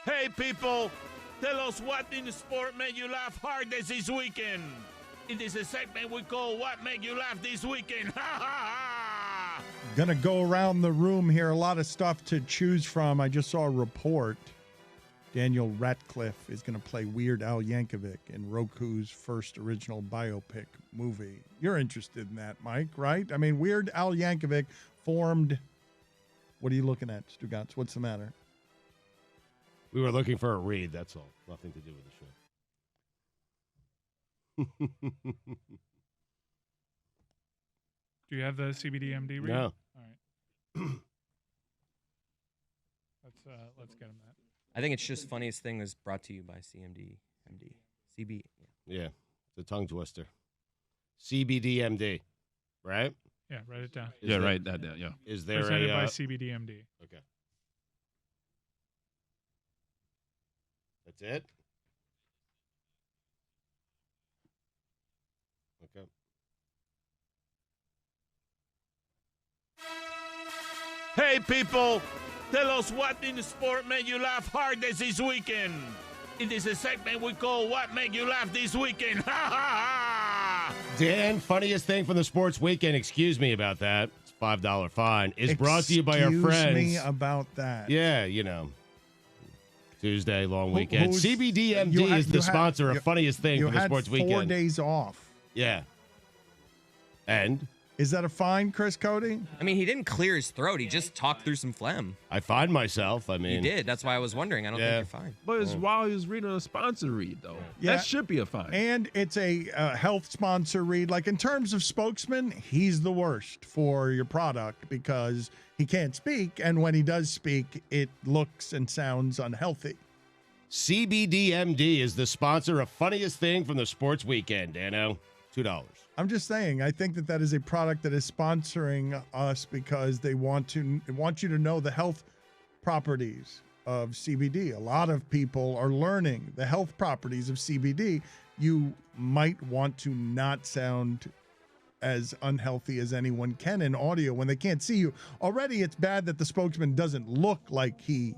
Hey people, tell us what in the sport made you laugh hardest this weekend. It is a segment we call What Made You Laugh This Weekend. Ha ha ha! Gonna go around the room here. A lot of stuff to choose from. I just saw a report. Daniel Radcliffe is going to play Weird Al Yankovic in Roku's first original biopic movie. You're interested in that, Mike, right? I mean, Weird Al Yankovic formed... What are you looking at, Stugotz? What's the matter? We were looking for a read, that's all. Nothing to do with the show. Do you have the CBDMD read? No. All right. Let's get him that. I think it's just funniest thing was brought to you by CMD, CB. Yeah, the tongue twister. CBDMD, right? Yeah, write it down. Write that down. Yeah. Is there Presented a by CBDMD. Okay. That's it. Okay. Hey people, tell us what in the sport made you laugh hardest this weekend. It is a segment we call What Made You Laugh This Weekend. Ha ha ha! Dan, funniest thing from the sports weekend, excuse me about that, it's a $5 fine, is brought to you by our friends. Excuse me about that. Yeah, you know. Tuesday, long weekend. Who's- CBDMD is the sponsor of funniest thing from the sports weekend. You had 4 days off. Yeah. And? Is that a fine, Chris Cody? I mean, he didn't clear his throat. He just talked through some phlegm. I find myself, I mean. He did. That's why I was wondering. I don't think you're fine. But it's while he was reading a sponsor read, though. Yeah. That should be a fine. And it's a health sponsor read. Like, in terms of spokesman, he's the worst for your product because he can't speak. And when he does speak, it looks and sounds unhealthy. CBDMD is the sponsor of funniest thing from the sports weekend, Dano. $2. I'm just saying, I think that is a product that is sponsoring us because they want you to know the health properties of CBD. A lot of people are learning the health properties of CBD. You might want to not sound as unhealthy as anyone can in audio when they can't see you. Already, it's bad that the spokesman doesn't look like he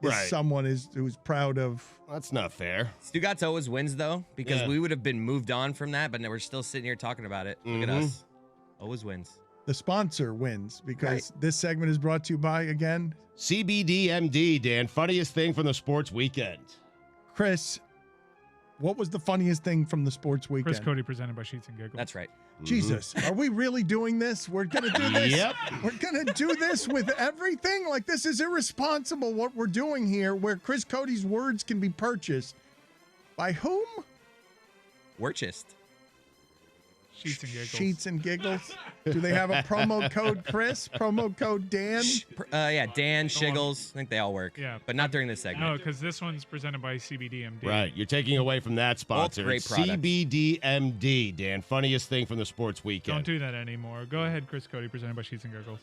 is someone who's proud of. That's not fair. Stugotz always wins, though, because we would have been moved on from that, but we're still sitting here talking about it. Look at us. Always wins. The sponsor wins because this segment is brought to you by, again, CBDMD, Dan. Funniest thing from the sports weekend. Chris, what was the funniest thing from the sports weekend? Chris Cody presented by Sheets and Giggles. That's right. Jesus, are we really doing this? We're going to do this? Yep. We're going to do this with everything? Like, this is irresponsible what we're doing here, where Chris Cody's words can be purchased. By whom? Worchist. Sheets and Giggles. Sheets and Giggles. Do they have a promo code, Chris? Promo code Dan? Dan, Shiggles. I think they all work. Yeah. But not during this segment. No, because this one's presented by CBDMD. Right. You're taking away from that sponsor. Both great products. CBDMD, Dan. Funniest thing from the sports weekend. Don't do that anymore. Go ahead, Chris Cody, presented by Sheets and Giggles.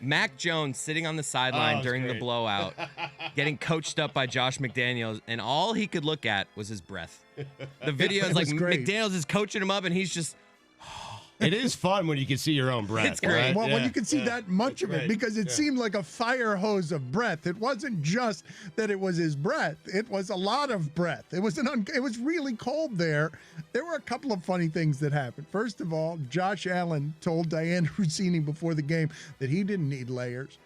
Mac Jones sitting on the sideline during the blowout, getting coached up by Josh McDaniels, and all he could look at was his breath. The video is like McDaniels is coaching him up, and he's just... It is fun when you can see your own breath. It's great. Right? Well, when you can see that much of it, because it seemed like a fire hose of breath. It wasn't just that it was his breath. It was a lot of breath. It was it was really cold there. There were a couple of funny things that happened. First of all, Josh Allen told Diane Rossini before the game that he didn't need layers.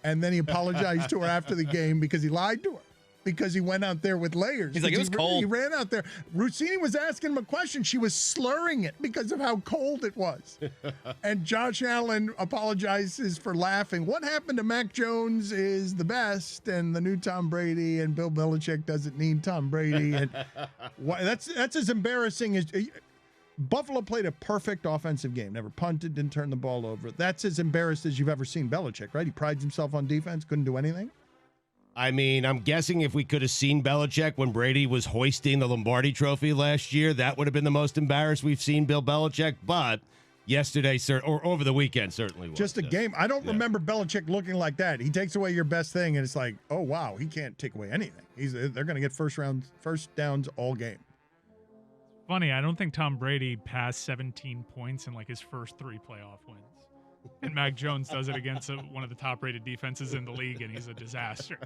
And then he apologized to her after the game because he lied to her. Because he went out there with layers. He's like, it was cold. He ran out there. Rossini was asking him a question. She was slurring it because of how cold it was. And Josh Allen apologizes for laughing. What happened to Mac Jones is the best, and the new Tom Brady, and Bill Belichick doesn't need Tom Brady. And that's as embarrassing as... Buffalo played a perfect offensive game. Never punted, didn't turn the ball over. That's as embarrassed as you've ever seen Belichick, right? He prides himself on defense, couldn't do anything. I mean, I'm guessing if we could have seen Belichick when Brady was hoisting the Lombardi Trophy last year, that would have been the most embarrassed we've seen Bill Belichick. But yesterday, or over the weekend, certainly was. Just a game. I don't remember Belichick looking like that. He takes away your best thing, and it's like, oh, wow, he can't take away anything. They're going to get first downs all game. Funny, I don't think Tom Brady passed 17 points in like his first 3 playoff wins. And Mac Jones does it against one of the top-rated defenses in the league, and he's a disaster.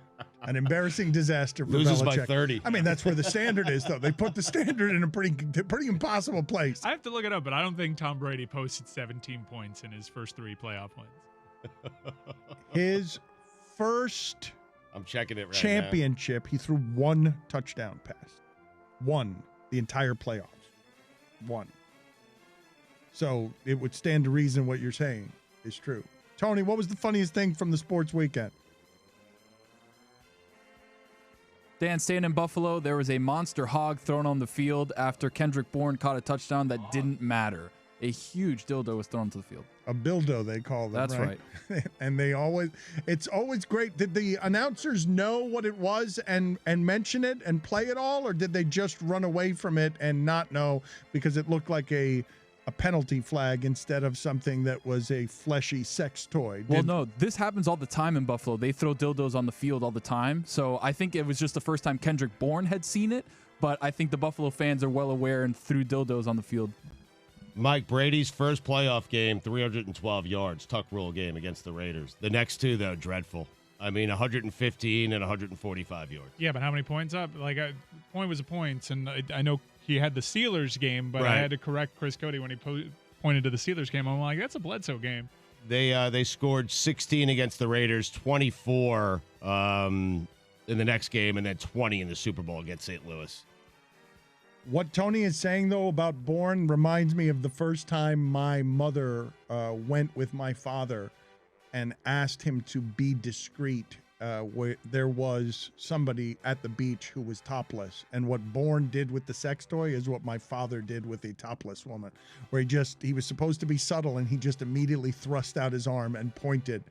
An embarrassing disaster for Loses Belichick. by 30. I mean, that's where the standard is, though. They put the standard in a pretty impossible place. I have to look it up, but I don't think Tom Brady posted 17 points in his first 3 playoff wins. His first I'm checking it right championship, he threw 1 touchdown pass. 1. The entire playoffs. 1. So it would stand to reason what you're saying is true. Tony, what was the funniest thing from the sports weekend? Dan, staying in Buffalo, there was a monster hog thrown on the field after Kendrick Bourne caught a touchdown that didn't matter. A huge dildo was thrown to the field. A bildo, they call them. That's right. And it's always great. Did the announcers know what it was and mention it and play it all, or did they just run away from it and not know because it looked like a penalty flag instead of something that was a fleshy sex toy? Well, no, this happens all the time in Buffalo. They throw dildos on the field all the time. So I think it was just the first time Kendrick Bourne had seen it, but I think the Buffalo fans are well aware and threw dildos on the field. Mike, Brady's first playoff game, 312 yards, tuck rule game against the Raiders. The next 2, though, dreadful. I mean, 115 and 145 yards. Yeah, but how many points up? Like, point was a point, and I know he had the Steelers game, but I had to correct Chris Cody when he pointed to the Steelers game. I'm like, that's a Bledsoe game. They scored 16 against the Raiders, 24 in the next game, and then 20 in the Super Bowl against St. Louis. What Tony is saying, though, about Bourne reminds me of the first time my mother went with my father and asked him to be discreet where there was somebody at the beach who was topless. And what Bourne did with the sex toy is what my father did with a topless woman, where he was supposed to be subtle, and he just immediately thrust out his arm and pointed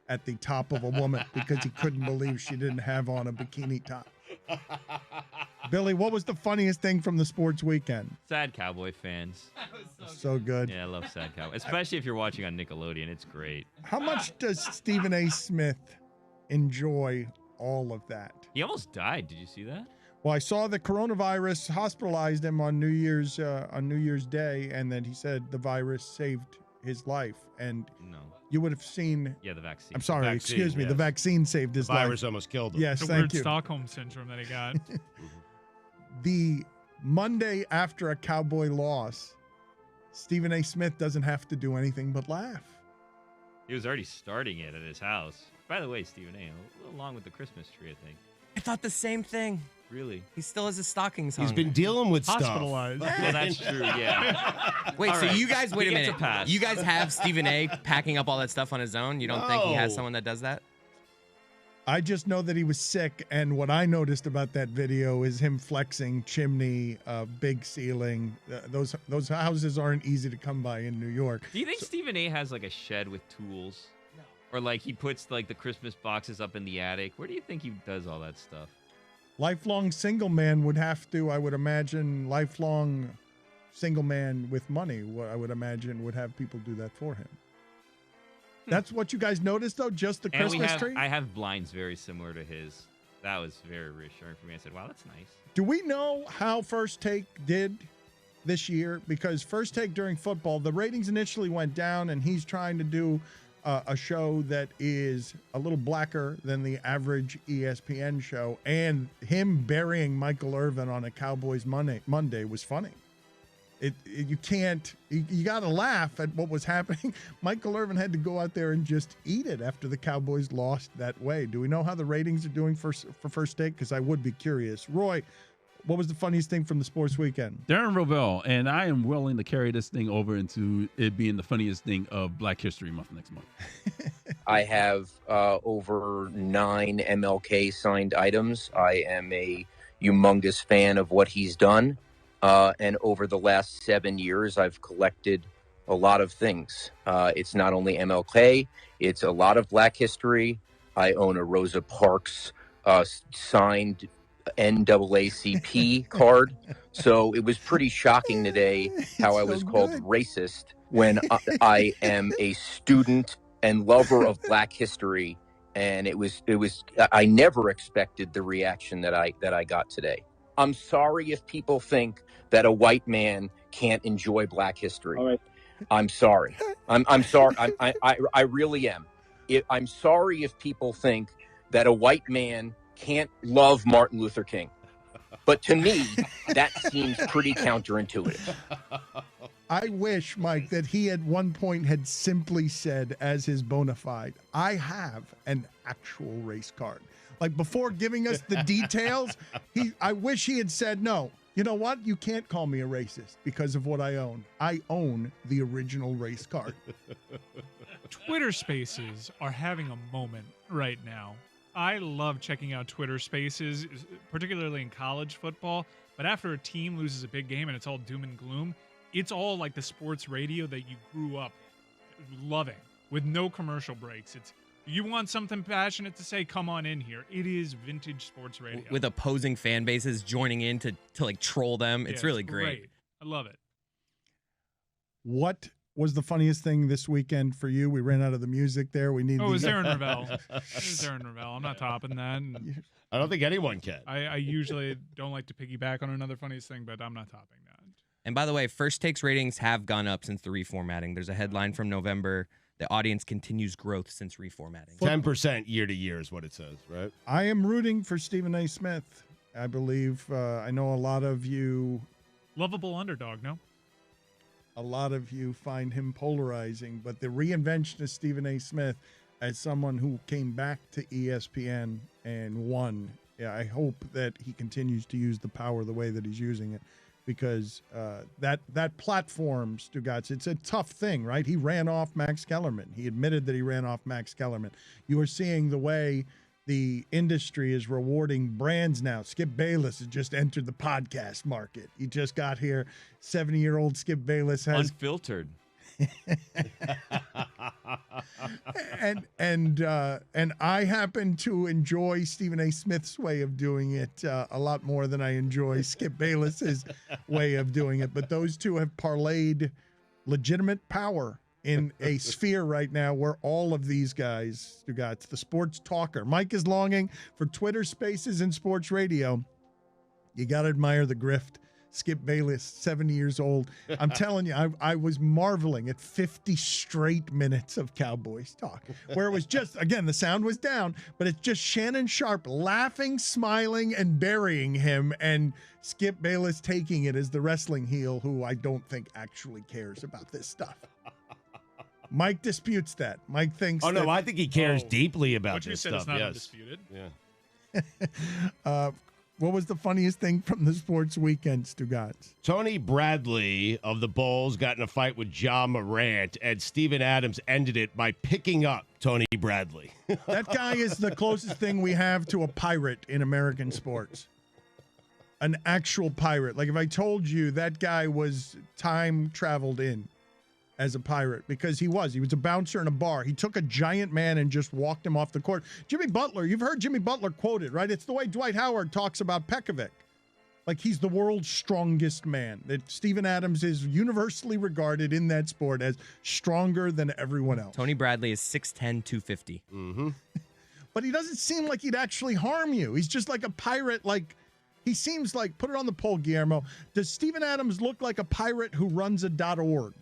at the top of a woman because he couldn't believe she didn't have on a bikini top. Billy, what was the funniest thing from the sports weekend? Sad Cowboy fans. So good. Yeah, I love Sad Cowboy, especially if you're watching on Nickelodeon. It's great. How much does Stephen A. Smith enjoy all of that? He almost died. Did you see that? Well, I saw the coronavirus hospitalized him on New Year's Day, and then he said the virus saved his life. And No. you would have seen. Yeah, the vaccine. I'm sorry, Vaccine, excuse me. yes. The vaccine saved his The virus life. almost killed him. Yes, The thank weird you. Stockholm syndrome that he got. The Monday after a Cowboy loss, Stephen A. Smith doesn't have to do anything but laugh. He was already starting it at his house. By the way, Stephen A., a little along with the Christmas tree, I think. I thought the same thing. Really? He still has his stockings hung. He's been dealing with Hospitalized. Well, that's true, yeah. Wait, All so right. you guys, wait He a gets minute. a pass. You guys have Stephen A. packing up all that stuff on his own? You don't think he has No. someone that does that? I just know that he was sick, and what I noticed about that video is him flexing chimney, big ceiling. Those houses aren't easy to come by in New York. Do you think Stephen A. has like a shed with tools? No. Or like he puts like the Christmas boxes up in the attic? Where do you think he does all that stuff? Lifelong single man would have to, I would imagine, lifelong single man with money, what I would imagine would have people do that for him. That's what you guys noticed, though? Just the And Christmas tree? I have blinds very similar to his. That was very reassuring for me. I said, wow, that's nice. Do we know how First Take did this year? Because First Take during football, the ratings initially went down, and he's trying to do a show that is a little blacker than the average ESPN show. And him burying Michael Irvin on a Cowboys Monday was funny. You got to laugh at what was happening. Michael Irvin had to go out there and just eat it after the Cowboys lost that way. Do we know how the ratings are doing for First Take? Because I would be curious. Roy, what was the funniest thing from the sports weekend? Darren Rovell, and I am willing to carry this thing over into it being the funniest thing of Black History Month next month. I have over 9 MLK signed items. I am a humongous fan of what he's done. And over the last 7 years, I've collected a lot of things. It's not only MLK, it's a lot of Black history. I own a Rosa Parks signed NAACP card. So it was pretty shocking today how I was called racist when I am a student and lover of Black history. And it was I never expected the reaction that I got today. I'm sorry if people think that a white man can't enjoy Black history. All right. I'm sorry. I'm sorry. I really am. I'm sorry if people think that a white man can't love Martin Luther King. But to me, that seems pretty counterintuitive. I wish, Mike, that he at one point had simply said as his bona fide, I have an actual race card. Like before giving us the details, I wish he had said, no, you know what? You can't call me a racist because of what I own. I own the original race card. Twitter Spaces are having a moment right now. I love checking out Twitter Spaces, particularly in college football. But after a team loses a big game and it's all doom and gloom, it's all like the sports radio that you grew up loving with no commercial breaks. It's you want something passionate to say, come on in here. It is vintage sports radio. With opposing fan bases joining in to like troll them. It's really great. I love it. What was the funniest thing this weekend for you? We ran out of the music there. We need. Oh, it was Aaron Ravel. It was Aaron Ravel. I'm not topping that. I don't think anyone can. I usually don't like to piggyback on another funniest thing, but I'm not topping that. And by the way, First Takes ratings have gone up since the reformatting. There's a headline from November. The audience continues growth since reformatting. 10% year to year is what it says, right? I am rooting for Stephen A. Smith. I believe, I know a lot of you. Lovable underdog, no? A lot of you find him polarizing, but the reinvention of Stephen A. Smith as someone who came back to ESPN and won, I hope that he continues to use the power the way that he's using it, because that platform, Stugotz, it's a tough thing, right? He ran off Max Kellerman. He admitted that he ran off Max Kellerman. You are seeing the way the industry is rewarding brands now. Skip Bayless has just entered the podcast market. He just got here. 70-year-old Skip Bayless has unfiltered. and I happen to enjoy Stephen A. Smith's way of doing it a lot more than I enjoy Skip Bayless's way of doing it. But those two have parlayed legitimate power in a sphere right now where all of these guys, Stugotz, the sports talker. Mike is longing for Twitter Spaces and sports radio. You got to admire the grift. Skip Bayless, 70 years old. I'm telling you, I was marveling at 50 straight minutes of Cowboys talk, where it was just, again, the sound was down, but it's just Shannon Sharp laughing, smiling, and burying him, and Skip Bayless taking it as the wrestling heel who I don't think actually cares about this stuff. Mike disputes that. Mike thinks no, I think he cares deeply about what this you said stuff. is not Yes. undisputed. Yeah. What was the funniest thing from the sports weekend, Stugotz? Tony Bradley of the Bulls got in a fight with Ja Morant, and Steven Adams ended it by picking up Tony Bradley. That guy is the closest thing we have to a pirate in American sports. An actual pirate. Like if I told you that guy was time traveled in as a pirate, because he was a bouncer in a bar. He took a giant man and just walked him off the court. Jimmy Butler, you've heard Jimmy Butler quoted, right? It's the way Dwight Howard talks about Pekovic. Like he's the world's strongest man. That Steven Adams is universally regarded in that sport as stronger than everyone else. Tony Bradley is 6'10", 250. Mm-hmm. But he doesn't seem like he'd actually harm you. He's just like a pirate. Like he seems like, put it on the poll, Guillermo. Does Steven Adams look like a pirate who runs a .org?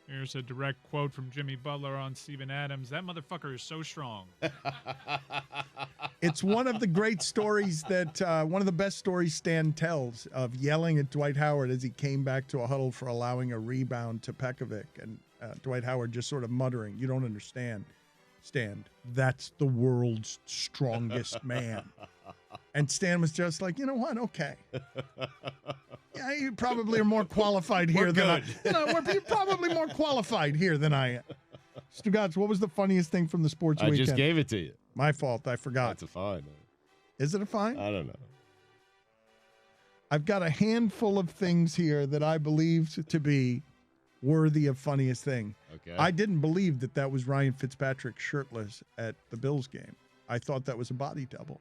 Here's a direct quote from Jimmy Butler on Steven Adams. That motherfucker is so strong. It's one of the great stories that one of the best stories Stan tells of yelling at Dwight Howard as he came back to a huddle for allowing a rebound to Pekovic. And Dwight Howard just sort of muttering, "You don't understand, Stan. That's the world's strongest man." And Stan was just like, you know what? Okay. Yeah, you probably are more qualified here than I. You're probably more qualified here than I am. Stugotz, what was the funniest thing from the sports weekend? I just gave it to you. My fault. I forgot. That's a fine. Is it a fine? I don't know. I've got a handful of things here that I believe to be worthy of funniest thing. Okay. I didn't believe that was Ryan Fitzpatrick shirtless at the Bills game. I thought that was a body double.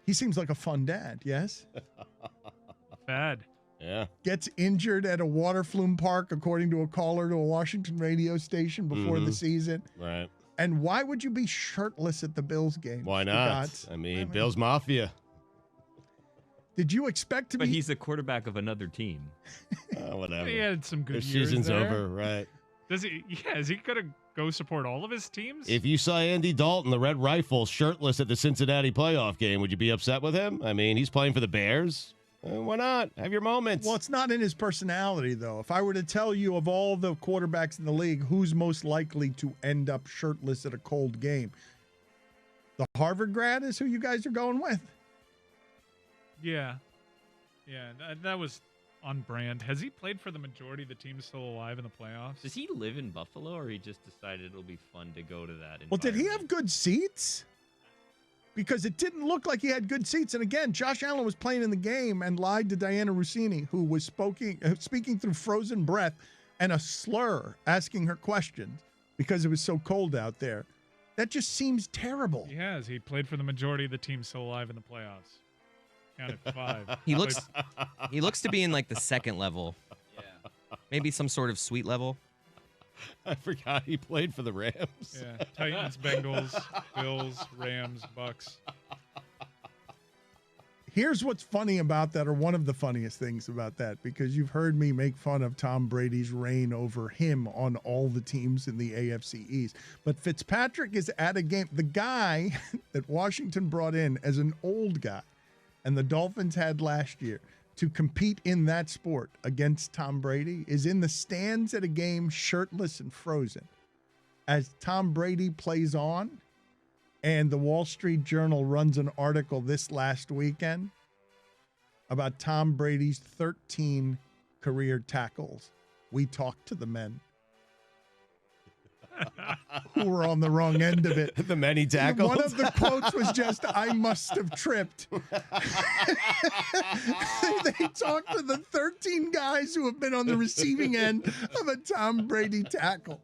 He seems like a fun dad, yes? Bad. Yeah. Gets injured at a water flume park, according to a caller to a Washington radio station before the season. Right. And why would you be shirtless at the Bills game? Why not? Stugotz? I mean, Bills Mafia. Did you expect to But be... he's the quarterback of another team. Whatever. He had some good The years season's there. over, right? Does he? Yes, he could have go support all of his teams? If you saw Andy Dalton, the Red Rifle, shirtless at the Cincinnati playoff game, would you be upset with him? I mean, he's playing for the Bears. Why not? Have your moments. Well, it's not in his personality, though. If I were to tell you of all the quarterbacks in the league, who's most likely to end up shirtless at a cold game, the Harvard grad is who you guys are going with. Yeah. That was on brand. Has he played for the majority of the teams still alive in the playoffs? Does he live in Buffalo, or he just decided it'll be fun to go to that? Well, did he have good seats? Because it didn't look like he had good seats. And again, Josh Allen was playing in the game and lied to Diana Rossini, who was speaking through frozen breath and a slur, asking her questions because it was so cold out there. That just seems terrible. He has. He played for the majority of the teams still alive in the playoffs. Counted 5. He looks to be in like the second level. Yeah. Maybe some sort of suite level. I forgot he played for the Rams. Yeah, Titans, Bengals, Bills, Rams, Bucks. Here's what's funny about that, or one of the funniest things about that, because you've heard me make fun of Tom Brady's reign over him on all the teams in the AFC East. But Fitzpatrick is at a game. The guy that Washington brought in as an old guy, and the Dolphins had last year, to compete in that sport against Tom Brady, is in the stands at a game shirtless and frozen as Tom Brady plays on. And the Wall Street Journal runs an article this last weekend about Tom Brady's 13 career tackles. We talked to the men who were on the wrong end of it. The many tackles. One of the quotes was just, "I must have tripped." They talked to the 13 guys who have been on the receiving end of a Tom Brady tackle.